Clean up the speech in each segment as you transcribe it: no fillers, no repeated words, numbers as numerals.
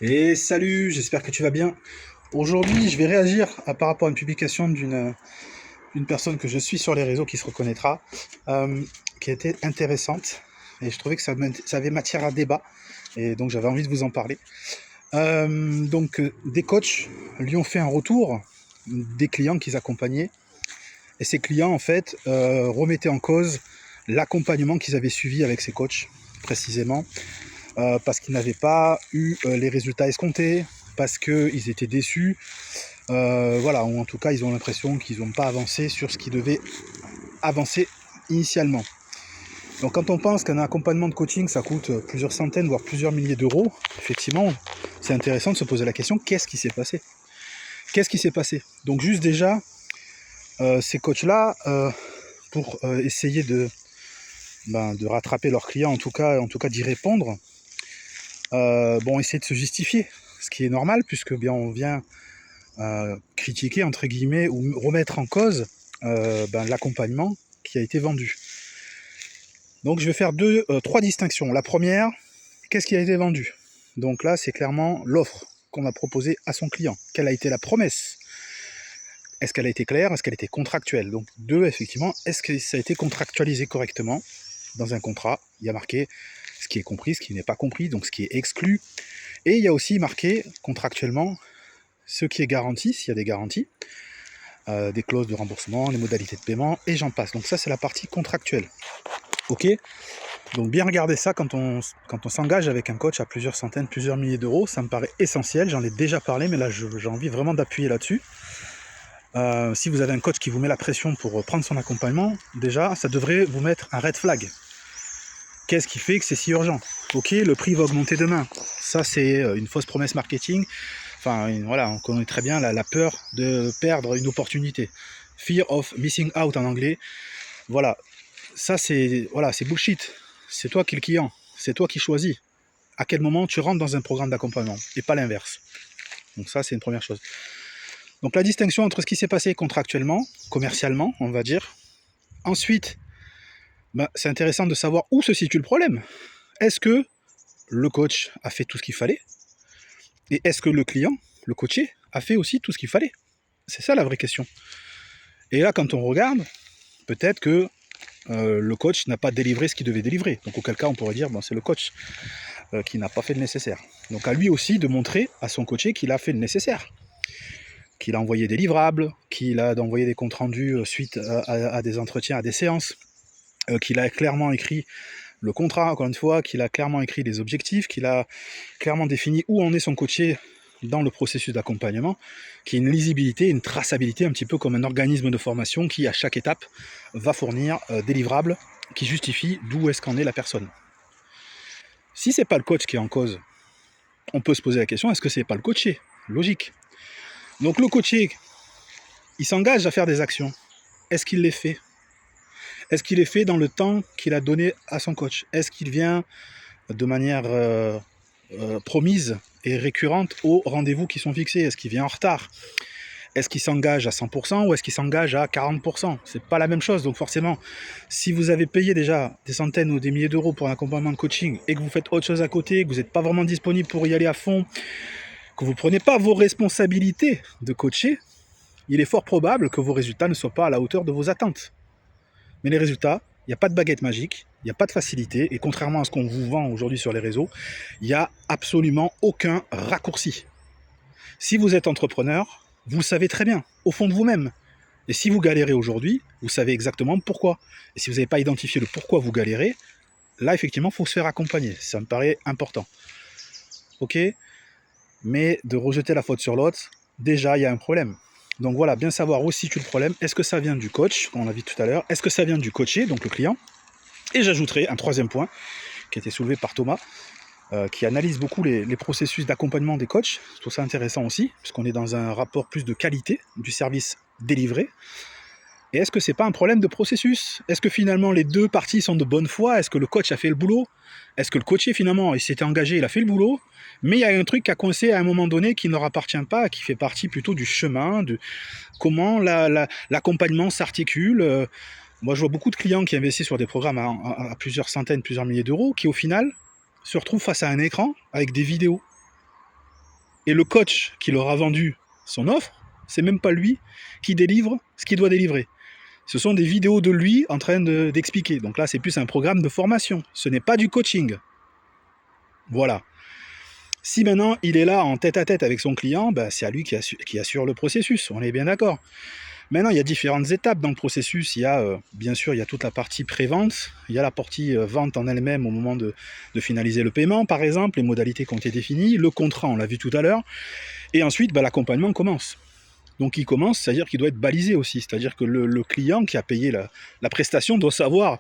Et salut, j'espère que tu vas bien. Aujourd'hui, je vais réagir par rapport à une publication d'une personne que je suis sur les réseaux qui se reconnaîtra, euh, qui était intéressante. Et je trouvais que ça avait matière à débat. Et donc j'avais envie de vous en parler. Des coachs lui ont fait un retour des clients qu'ils accompagnaient. Et ces clients, en fait, remettaient en cause l'accompagnement qu'ils avaient suivi avec ces coachs, précisément. Parce qu'ils n'avaient pas eu les résultats escomptés, parce qu'ils étaient déçus, voilà, ou en tout cas ils ont l'impression qu'ils n'ont pas avancé sur ce qui devait avancer initialement. Donc quand on pense qu'un accompagnement de coaching ça coûte plusieurs centaines voire plusieurs milliers d'euros, effectivement c'est intéressant de se poser la question, qu'est-ce qui s'est passé? Qu'est-ce qui s'est passé? Donc juste déjà, ces coachs-là, pour essayer de rattraper leurs clients, en tout cas d'y répondre, essayer de se justifier, ce qui est normal, puisque bien on vient critiquer, entre guillemets, ou remettre en cause l'accompagnement qui a été vendu. Donc je vais faire trois distinctions. La première, qu'est-ce qui a été vendu? Donc là, c'est clairement l'offre qu'on a proposée à son client. Quelle a été la promesse? Est-ce qu'elle a été claire? Est-ce qu'elle a été contractuelle? Donc deux, effectivement, est-ce que ça a été contractualisé correctement? Dans un contrat, il y a marqué ce qui est compris, ce qui n'est pas compris, donc ce qui est exclu. Et il y a aussi marqué contractuellement ce qui est garanti, s'il y a des garanties, des clauses de remboursement, les modalités de paiement, et j'en passe. Donc ça, c'est la partie contractuelle. Ok? Donc bien regarder ça quand on s'engage avec un coach à plusieurs centaines, plusieurs milliers d'euros, ça me paraît essentiel. J'en ai déjà parlé, mais là, j'ai envie vraiment d'appuyer là-dessus. Si vous avez un coach qui vous met la pression pour prendre son accompagnement, déjà, ça devrait vous mettre un red flag. Qu'est-ce qui fait que c'est si urgent? Ok, le prix va augmenter demain. Ça, c'est une fausse promesse marketing. Enfin, voilà, on connaît très bien la peur de perdre une opportunité. Fear of missing out en anglais. Voilà, ça c'est bullshit. C'est toi qui es le client. C'est toi qui choisis à quel moment tu rentres dans un programme d'accompagnement et pas l'inverse. Donc ça, c'est une première chose. Donc la distinction entre ce qui s'est passé contractuellement, commercialement, on va dire. Ensuite, c'est intéressant de savoir où se situe le problème. Est-ce que le coach a fait tout ce qu'il fallait? Et est-ce que le client, le coaché, a fait aussi tout ce qu'il fallait? C'est ça la vraie question. Et là, quand on regarde, peut-être que le coach n'a pas délivré ce qu'il devait délivrer. Donc auquel cas, on pourrait dire, c'est le coach qui n'a pas fait le nécessaire. Donc à lui aussi de montrer à son coaché qu'il a fait le nécessaire. Qu'il a envoyé des livrables, qu'il a envoyé des comptes rendus suite à des entretiens, à des séances, qu'il a clairement écrit le contrat, encore une fois, qu'il a clairement écrit les objectifs, qu'il a clairement défini où en est son coaché dans le processus d'accompagnement, qui est une lisibilité, une traçabilité, un petit peu comme un organisme de formation qui, à chaque étape, va fournir des livrables qui justifient d'où est-ce qu'en est la personne. Si c'est pas le coach qui est en cause, on peut se poser la question, est-ce que c'est pas le coaché? Logique. Donc le coaché, il s'engage à faire des actions. Est-ce qu'il les fait? Est-ce qu'il les fait dans le temps qu'il a donné à son coach? Est-ce qu'il vient de manière promise et récurrente aux rendez-vous qui sont fixés? Est-ce qu'il vient en retard? Est-ce qu'il s'engage à 100% ou est-ce qu'il s'engage à 40%? C'est pas la même chose. Donc forcément, si vous avez payé déjà des centaines ou des milliers d'euros pour un accompagnement de coaching et que vous faites autre chose à côté, que vous n'êtes pas vraiment disponible pour y aller à fond, que vous ne prenez pas vos responsabilités de coacher, il est fort probable que vos résultats ne soient pas à la hauteur de vos attentes. Mais les résultats, il n'y a pas de baguette magique, il n'y a pas de facilité, et contrairement à ce qu'on vous vend aujourd'hui sur les réseaux, il n'y a absolument aucun raccourci. Si vous êtes entrepreneur, vous le savez très bien, au fond de vous-même. Et si vous galérez aujourd'hui, vous savez exactement pourquoi. Et si vous n'avez pas identifié le pourquoi vous galérez, là, effectivement, il faut se faire accompagner. Ça me paraît important. Ok? Mais de rejeter la faute sur l'autre, déjà, il y a un problème. Donc voilà, bien savoir où se situe le problème. Est-ce que ça vient du coach, comme on l'a vu tout à l'heure? Est-ce que ça vient du coaché, donc le client? Et j'ajouterai un troisième point qui a été soulevé par Thomas, qui analyse beaucoup les processus d'accompagnement des coachs. Je trouve ça intéressant aussi, puisqu'on est dans un rapport plus de qualité du service délivré. Et est-ce que c'est pas un problème de processus? Est-ce que finalement les deux parties sont de bonne foi? Est-ce que le coach a fait le boulot? Est-ce que le coaché finalement il s'était engagé, il a fait le boulot? Mais il y a un truc qui a coincé à un moment donné qui ne leur appartient pas, qui fait partie plutôt du chemin, de comment l'accompagnement s'articule. Moi je vois beaucoup de clients qui investissent sur des programmes à plusieurs centaines, plusieurs milliers d'euros, qui au final se retrouvent face à un écran avec des vidéos. Et le coach qui leur a vendu son offre, c'est même pas lui qui délivre ce qu'il doit délivrer. Ce sont des vidéos de lui en train d'expliquer. Donc là, c'est plus un programme de formation. Ce n'est pas du coaching. Voilà. Si maintenant il est là en tête-à-tête avec son client, ben, c'est à lui qui assure le processus. On est bien d'accord. Maintenant, il y a différentes étapes dans le processus. Il y a, bien sûr, il y a toute la partie pré-vente. Il y a la partie vente en elle-même au moment de finaliser le paiement, par exemple, les modalités qui ont été définies, le contrat, on l'a vu tout à l'heure. Et ensuite, ben, l'accompagnement commence. Donc il commence, c'est-à-dire qu'il doit être balisé aussi. C'est-à-dire que le client qui a payé la prestation doit savoir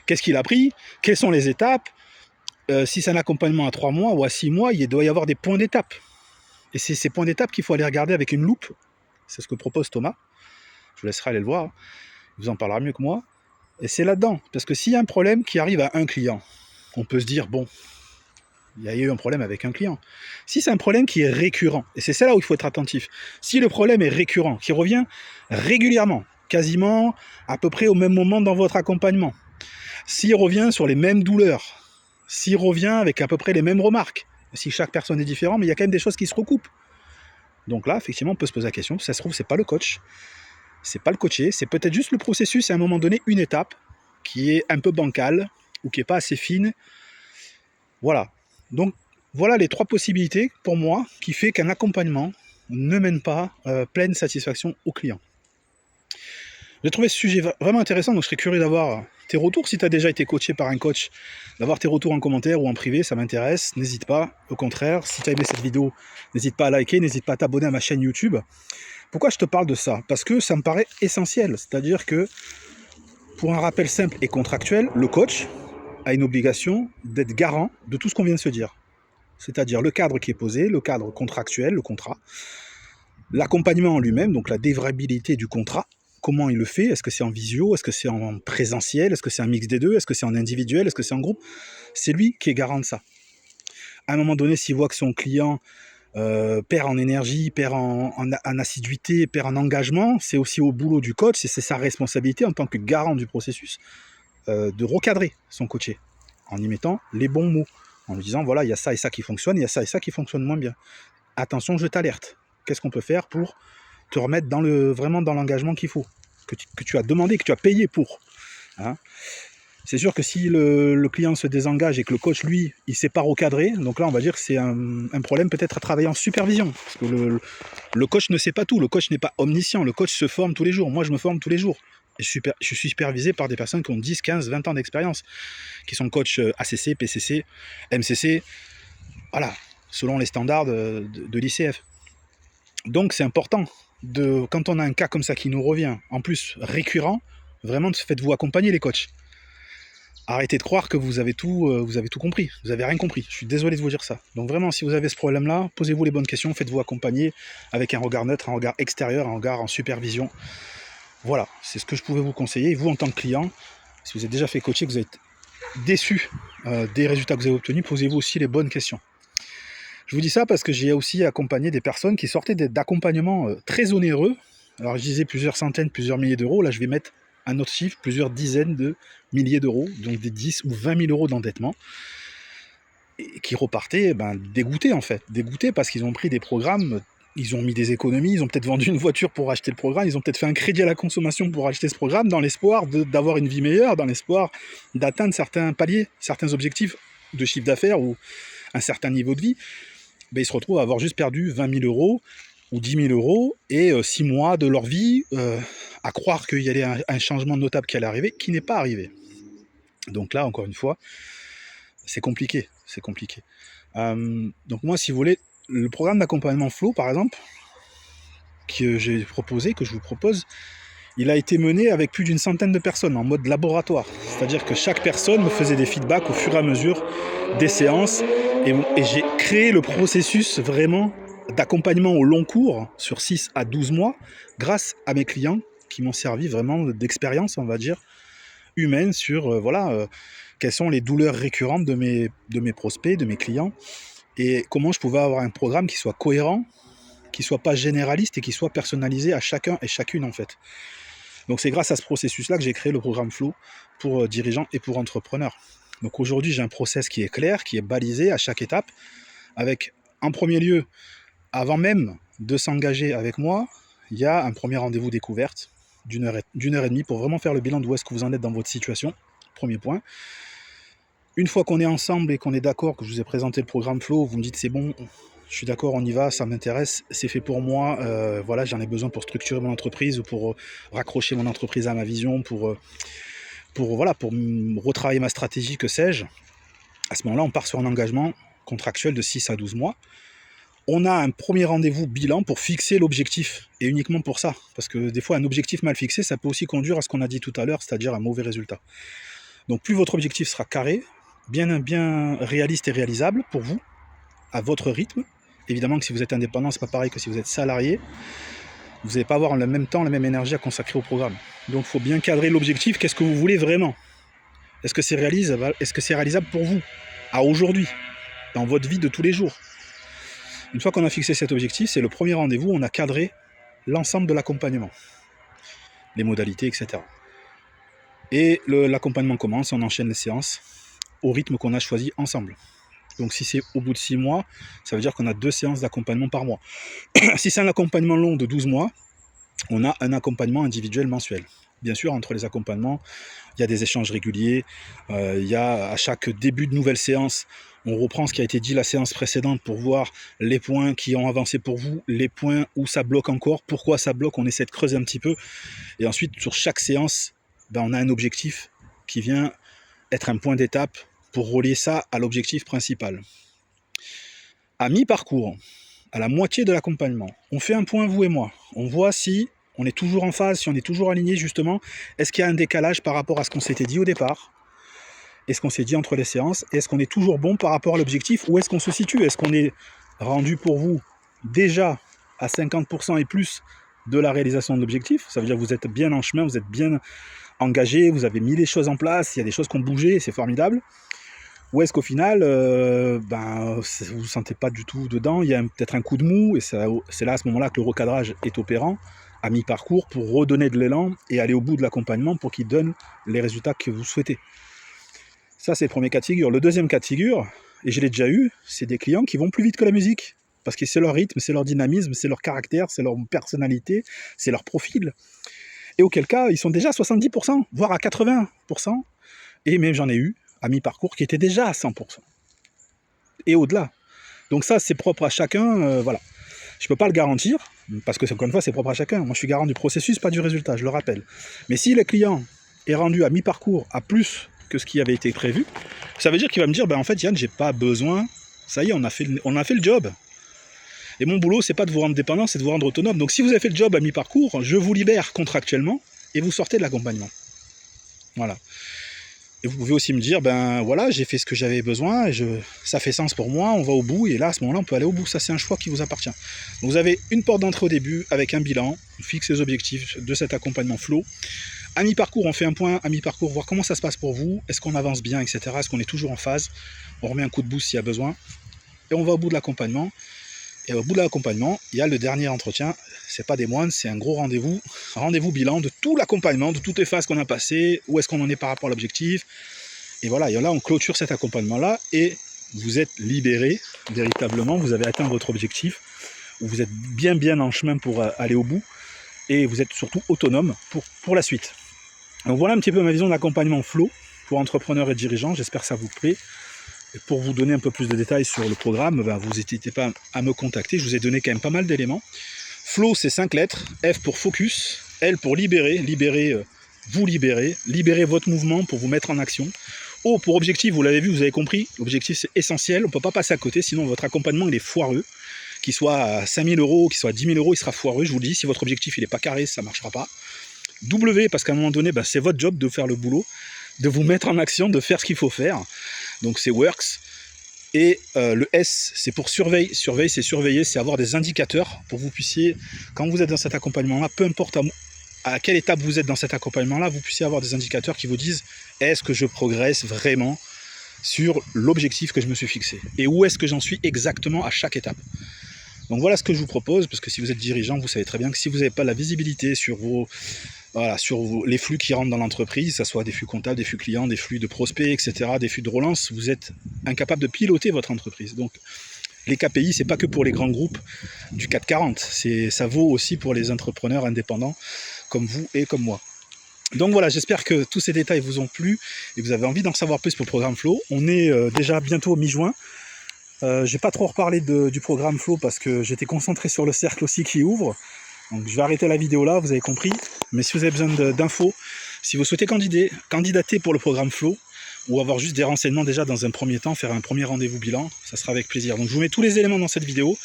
qu'est-ce qu'il a pris, quelles sont les étapes. Si c'est un accompagnement à 3 mois ou à 6 mois, il doit y avoir des points d'étape. Et c'est ces points d'étape qu'il faut aller regarder avec une loupe. C'est ce que propose Thomas. Je vous laisserai aller le voir. Il vous en parlera mieux que moi. Et c'est là-dedans. Parce que s'il y a un problème qui arrive à un client, on peut se dire, bon, il y a eu un problème avec un client. Si c'est un problème qui est récurrent, et c'est là où il faut être attentif, si le problème est récurrent, qui revient régulièrement, quasiment à peu près au même moment dans votre accompagnement, s'il revient sur les mêmes douleurs, s'il revient avec à peu près les mêmes remarques, si chaque personne est différente, mais il y a quand même des choses qui se recoupent. Donc là, effectivement, on peut se poser la question, si ça se trouve, c'est pas le coach, c'est pas le coaché, c'est peut-être juste le processus et à un moment donné, une étape qui est un peu bancale ou qui n'est pas assez fine. Voilà. Donc, voilà les 3 possibilités, pour moi, qui fait qu'un accompagnement ne mène pas pleine satisfaction au client. J'ai trouvé ce sujet vraiment intéressant, donc je serais curieux d'avoir tes retours. Si tu as déjà été coaché par un coach, d'avoir tes retours en commentaire ou en privé, ça m'intéresse. N'hésite pas, au contraire, si tu as aimé cette vidéo, n'hésite pas à liker, n'hésite pas à t'abonner à ma chaîne YouTube. Pourquoi je te parle de ça? Parce que ça me paraît essentiel, c'est-à-dire que, pour un rappel simple et contractuel, le coach a une obligation d'être garant de tout ce qu'on vient de se dire. C'est-à-dire le cadre qui est posé, le cadre contractuel, le contrat, l'accompagnement en lui-même, donc la délivrabilité du contrat, comment il le fait, est-ce que c'est en visio, est-ce que c'est en présentiel, est-ce que c'est un mix des deux, est-ce que c'est en individuel, est-ce que c'est en groupe, c'est lui qui est garant de ça. À un moment donné, s'il voit que son client perd en énergie, perd en assiduité, perd en engagement, c'est aussi au boulot du coach, et c'est sa responsabilité en tant que garant du processus de recadrer son coaché, en y mettant les bons mots, en lui disant voilà, il y a ça et ça qui fonctionne, il y a ça et ça qui fonctionne moins bien. Attention, je t'alerte. Qu'est-ce qu'on peut faire pour te remettre vraiment dans l'engagement qu'il faut, que tu as demandé, que tu as payé pour. Hein. C'est sûr que si le client se désengage et que le coach, lui, il ne sait pas recadrer, donc là, on va dire que c'est un problème peut-être à travailler en supervision. Parce que le coach ne sait pas tout, le coach n'est pas omniscient, le coach se forme tous les jours. Moi, je me forme tous les jours. Et je suis supervisé par des personnes qui ont 10, 15, 20 ans d'expérience, qui sont coachs ACC, PCC, MCC, voilà, selon les standards de l'ICF. Donc c'est important, quand on a un cas comme ça qui nous revient, en plus récurrent, vraiment faites-vous accompagner les coachs. Arrêtez de croire que vous avez tout compris, vous n'avez rien compris, je suis désolé de vous dire ça. Donc vraiment, si vous avez ce problème-là, posez-vous les bonnes questions, faites-vous accompagner avec un regard neutre, un regard extérieur, un regard en supervision. Voilà, c'est ce que je pouvais vous conseiller. Et vous, en tant que client, si vous êtes déjà fait coacher, que vous êtes déçu des résultats que vous avez obtenus, posez-vous aussi les bonnes questions. Je vous dis ça parce que j'ai aussi accompagné des personnes qui sortaient d'accompagnements très onéreux. Alors je disais plusieurs centaines, plusieurs milliers d'euros. Là, je vais mettre un autre chiffre, plusieurs dizaines de milliers d'euros, donc des 10 ou 20 000 euros d'endettement, et qui repartaient dégoûtés en fait. Dégoûtés parce qu'ils ont pris des programmes, ils ont mis des économies, ils ont peut-être vendu une voiture pour acheter le programme, ils ont peut-être fait un crédit à la consommation pour acheter ce programme dans l'espoir d'avoir une vie meilleure, dans l'espoir d'atteindre certains paliers, certains objectifs de chiffre d'affaires ou un certain niveau de vie. Ils se retrouvent à avoir juste perdu 20 000 euros ou 10 000 euros et 6 mois de leur vie à croire qu'il y allait un changement notable qui allait arriver, qui n'est pas arrivé. Donc là, encore une fois, c'est compliqué. C'est compliqué. Donc moi, si vous voulez, le programme d'accompagnement Flow, par exemple, que j'ai proposé, que je vous propose, il a été mené avec plus d'une centaine de personnes en mode laboratoire. C'est-à-dire que chaque personne me faisait des feedbacks au fur et à mesure des séances et j'ai créé le processus vraiment d'accompagnement au long cours sur 6 à 12 mois grâce à mes clients qui m'ont servi vraiment d'expérience, on va dire, humaine sur quelles sont les douleurs récurrentes de mes prospects, de mes clients et comment je pouvais avoir un programme qui soit cohérent, qui soit pas généraliste et qui soit personnalisé à chacun et chacune en fait. Donc c'est grâce à ce processus-là que j'ai créé le programme Flow pour dirigeants et pour entrepreneurs. Donc aujourd'hui, j'ai un process qui est clair, qui est balisé à chaque étape, avec en premier lieu Avant même de s'engager avec moi, il y a un premier rendez-vous découverte d'1 heure et demie pour vraiment faire le bilan d'où est-ce que vous en êtes dans votre situation. Premier point. Une fois qu'on est ensemble et qu'on est d'accord, que je vous ai présenté le programme Flow, vous me dites c'est bon, je suis d'accord, on y va, ça m'intéresse, c'est fait pour moi, voilà, j'en ai besoin pour structurer mon entreprise ou pour raccrocher mon entreprise à ma vision, pour retravailler ma stratégie, que sais-je. À ce moment-là, on part sur un engagement contractuel de 6 à 12 mois. On a un premier rendez-vous bilan pour fixer l'objectif, et uniquement pour ça, parce que des fois, un objectif mal fixé, ça peut aussi conduire à ce qu'on a dit tout à l'heure, c'est-à-dire un mauvais résultat. Donc plus votre objectif sera carré, bien réaliste et réalisable pour vous, à votre rythme. Évidemment que si vous êtes indépendant, c'est pas pareil que si vous êtes salarié. Vous n'allez pas avoir le même temps, la même énergie à consacrer au programme. Donc il faut bien cadrer l'objectif, qu'est-ce que vous voulez vraiment? Est-ce que c'est réalisable pour vous, à aujourd'hui, dans votre vie de tous les jours? Une fois qu'on a fixé cet objectif, c'est le premier rendez-vous, on a cadré l'ensemble de l'accompagnement, les modalités, etc. Et l'accompagnement commence, on enchaîne les séances au rythme qu'on a choisi ensemble. Donc si c'est au bout de 6 mois, ça veut dire qu'on a 2 séances d'accompagnement par mois. Si c'est un accompagnement long de 12 mois, on a un accompagnement individuel mensuel. Bien sûr, entre les accompagnements, il y a des échanges réguliers, il y a à chaque début de nouvelle séance, on reprend ce qui a été dit la séance précédente pour voir les points qui ont avancé pour vous, les points où ça bloque encore, pourquoi ça bloque, on essaie de creuser un petit peu. Et ensuite, sur chaque séance, on a un objectif qui vient être un point d'étape pour relier ça à l'objectif principal. À mi-parcours, à la moitié de l'accompagnement, on fait un point, vous et moi. On voit si on est toujours en phase, si on est toujours aligné justement. Est-ce qu'il y a un décalage par rapport à ce qu'on s'était dit au départ? Est-ce qu'on s'est dit entre les séances? Est-ce qu'on est toujours bon par rapport à l'objectif? Où est-ce qu'on se situe? Est-ce qu'on est rendu pour vous déjà à 50% et plus de la réalisation de l'objectif? Ça veut dire que vous êtes bien en chemin, vous êtes bien engagé, vous avez mis les choses en place, il y a des choses qui ont bougé, c'est formidable. Ou est-ce qu'au final, vous ne vous sentez pas du tout dedans, il y a peut-être un coup de mou, et c'est là à ce moment-là que le recadrage est opérant, à mi-parcours, pour redonner de l'élan et aller au bout de l'accompagnement pour qu'il donne les résultats que vous souhaitez. Ça, c'est le premier cas de figure. Le deuxième cas de figure, et je l'ai déjà eu, c'est des clients qui vont plus vite que la musique, parce que c'est leur rythme, c'est leur dynamisme, c'est leur caractère, c'est leur personnalité, c'est leur profil. Et auquel cas, ils sont déjà à 70%, voire à 80%, et même j'en ai eu, à mi-parcours, qui étaient déjà à 100%. Et au-delà. Donc ça, c'est propre à chacun, voilà. Je ne peux pas le garantir, parce que encore une fois, c'est propre à chacun. Moi, je suis garant du processus, pas du résultat, je le rappelle. Mais si le client est rendu à mi-parcours à plus que ce qui avait été prévu, ça veut dire qu'il va me dire, en fait, Yann, j'ai pas besoin, ça y est, on a fait le job. Et mon boulot, c'est pas de vous rendre dépendant, c'est de vous rendre autonome. Donc si vous avez fait le job à mi-parcours, je vous libère contractuellement, et vous sortez de l'accompagnement. Voilà. Et vous pouvez aussi me dire, voilà, j'ai fait ce que j'avais besoin, et ça fait sens pour moi, on va au bout, et là, à ce moment-là, on peut aller au bout. Ça, c'est un choix qui vous appartient. Donc, vous avez une porte d'entrée au début, avec un bilan, on fixe les objectifs de cet accompagnement flow. À mi-parcours, on fait un point à mi-parcours, voir comment ça se passe pour vous, est-ce qu'on avance bien, etc. Est-ce qu'on est toujours en phase? On remet un coup de boost s'il y a besoin, et on va au bout de l'accompagnement. Et au bout de l'accompagnement, il y a le dernier entretien. C'est pas des moines, c'est un gros rendez-vous. Rendez-vous bilan de tout l'accompagnement, de toutes les phases qu'on a passées, où est-ce qu'on en est par rapport à l'objectif. Et voilà, et là, on clôture cet accompagnement-là et vous êtes libéré, véritablement. Vous avez atteint votre objectif. Vous êtes bien en chemin pour aller au bout. Et vous êtes surtout autonome pour la suite. Donc voilà un petit peu ma vision d'accompagnement flow pour entrepreneurs et dirigeants. J'espère que ça vous plaît. Et pour vous donner un peu plus de détails sur le programme, vous n'hésitez pas à me contacter. Je vous ai donné quand même pas mal d'éléments. Flow, c'est 5 lettres. F pour focus. L pour libérer. Libérer votre mouvement pour vous mettre en action. O pour objectif, vous l'avez vu, vous avez compris. L'objectif, c'est essentiel. On ne peut pas passer à côté, sinon votre accompagnement, il est foireux. Qu'il soit à 5 000 €, qu'il soit à 10 000 €, il sera foireux. Je vous le dis, si votre objectif, il n'est pas carré, ça ne marchera pas. W, parce qu'à un moment donné, c'est votre job de faire le boulot, de vous mettre en action, de faire ce qu'il faut faire. Donc c'est works. Et le S, c'est pour surveiller. Surveiller, c'est surveiller, c'est avoir des indicateurs pour que vous puissiez, quand vous êtes dans cet accompagnement-là, peu importe à quelle étape vous êtes dans cet accompagnement-là, vous puissiez avoir des indicateurs qui vous disent est-ce que je progresse vraiment sur l'objectif que je me suis fixé et où est-ce que j'en suis exactement à chaque étape. Donc voilà ce que je vous propose, parce que si vous êtes dirigeant, vous savez très bien que si vous n'avez pas la visibilité sur les flux qui rentrent dans l'entreprise, que ce soit des flux comptables, des flux clients, des flux de prospects, etc., des flux de relance, vous êtes incapable de piloter votre entreprise. Donc Les KPI, c'est pas que pour les grands groupes du CAC 40, ça vaut aussi pour les entrepreneurs indépendants comme vous et comme moi. Donc voilà, j'espère que tous ces détails vous ont plu et vous avez envie d'en savoir plus pour le programme Flow. On est déjà bientôt mi-juin. J'ai pas trop reparlé du programme Flow parce que j'étais concentré sur le cercle aussi qui ouvre. Donc je vais arrêter la vidéo là, vous avez compris. Mais si vous avez besoin d'infos, si vous souhaitez candidater pour le programme Flow, ou avoir juste des renseignements déjà dans un premier temps, faire un premier rendez-vous bilan, ça sera avec plaisir. Donc je vous mets tous les éléments dans cette vidéo.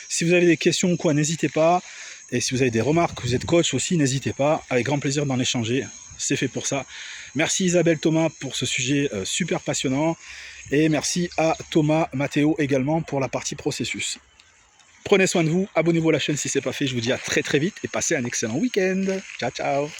Si vous avez des questions ou quoi, n'hésitez pas. Et si vous avez des remarques, vous êtes coach aussi, n'hésitez pas. Avec grand plaisir d'en échanger. C'est fait pour ça. Merci Isabelle Thomas pour ce sujet super passionnant. Et merci à Thomas Mathéo également pour la partie processus. Prenez soin de vous, abonnez-vous à la chaîne si ce n'est pas fait. Je vous dis à très très vite et passez un excellent week-end. Ciao, ciao.